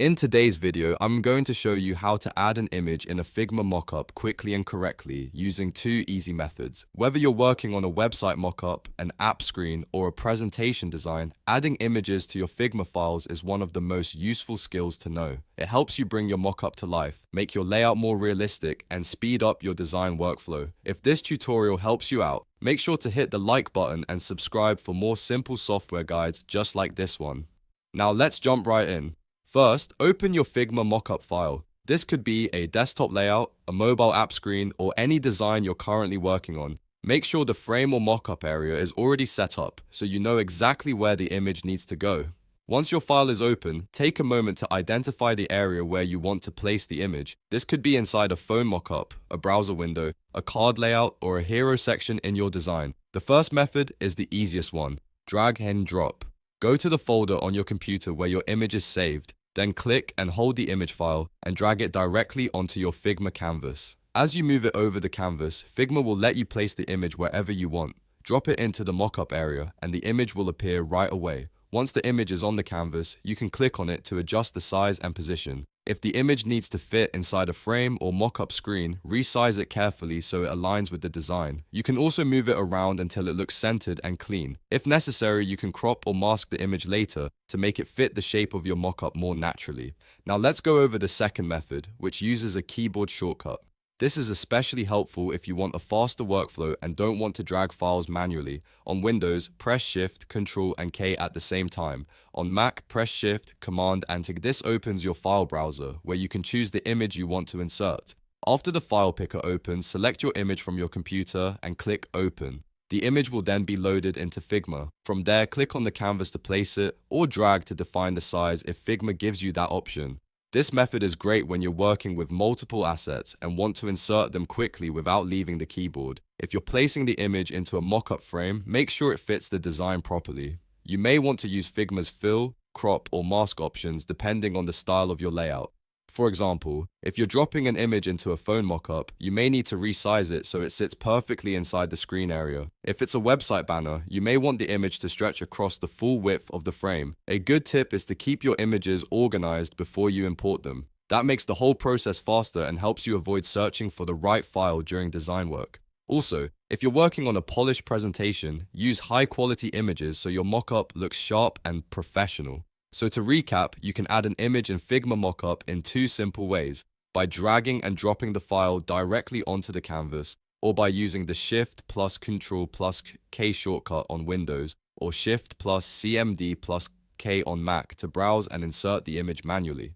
In today's video, I'm going to show you how to add an image in a Figma mockup quickly and correctly using two easy methods. Whether you're working on a website mockup, an app screen, or a presentation design, adding images to your Figma files is one of the most useful skills to know. It helps you bring your mockup to life, make your layout more realistic, and speed up your design workflow. If this tutorial helps you out, make sure to hit the like button and subscribe for more simple software guides just like this one. Now let's jump right in. First, open your Figma mockup file. This could be a desktop layout, a mobile app screen, or any design you're currently working on. Make sure the frame or mockup area is already set up so you know exactly where the image needs to go. Once your file is open, take a moment to identify the area where you want to place the image. This could be inside a phone mockup, a browser window, a card layout, or a hero section in your design. The first method is the easiest one: drag and drop. Go to the folder on your computer where your image is saved. Then click and hold the image file and drag it directly onto your Figma canvas. As you move it over the canvas, Figma will let you place the image wherever you want. Drop it into the mockup area and the image will appear right away. Once the image is on the canvas, you can click on it to adjust the size and position. If the image needs to fit inside a frame or mockup screen, resize it carefully so it aligns with the design. You can also move it around until it looks centered and clean. If necessary, you can crop or mask the image later to make it fit the shape of your mockup more naturally. Now let's go over the second method, which uses a keyboard shortcut. This is especially helpful if you want a faster workflow and don't want to drag files manually. On Windows, press Shift, Ctrl, and K at the same time. On Mac, press Shift, Command, and this opens your file browser, where you can choose the image you want to insert. After the file picker opens, select your image from your computer and click Open. The image will then be loaded into Figma. From there, click on the canvas to place it, or drag to define the size if Figma gives you that option. This method is great when you're working with multiple assets and want to insert them quickly without leaving the keyboard. If you're placing the image into a mockup frame, make sure it fits the design properly. You may want to use Figma's fill, crop, or mask options depending on the style of your layout. For example, if you're dropping an image into a phone mockup, you may need to resize it so it sits perfectly inside the screen area. If it's a website banner, you may want the image to stretch across the full width of the frame. A good tip is to keep your images organized before you import them. That makes the whole process faster and helps you avoid searching for the right file during design work. Also, if you're working on a polished presentation, use high-quality images so your mockup looks sharp and professional. So to recap, you can add an image in Figma Mockup in two simple ways: by dragging and dropping the file directly onto the canvas, or by using the Shift plus Ctrl plus K shortcut on Windows, or Shift plus CMD plus K on Mac to browse and insert the image manually.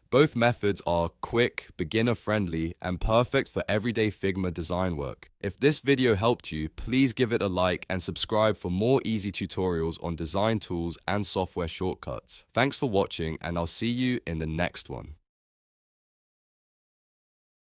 Both methods are quick, beginner-friendly, and perfect for everyday Figma design work. If this video helped you, please give it a like and subscribe for more easy tutorials on design tools and software shortcuts. Thanks for watching, and I'll see you in the next one.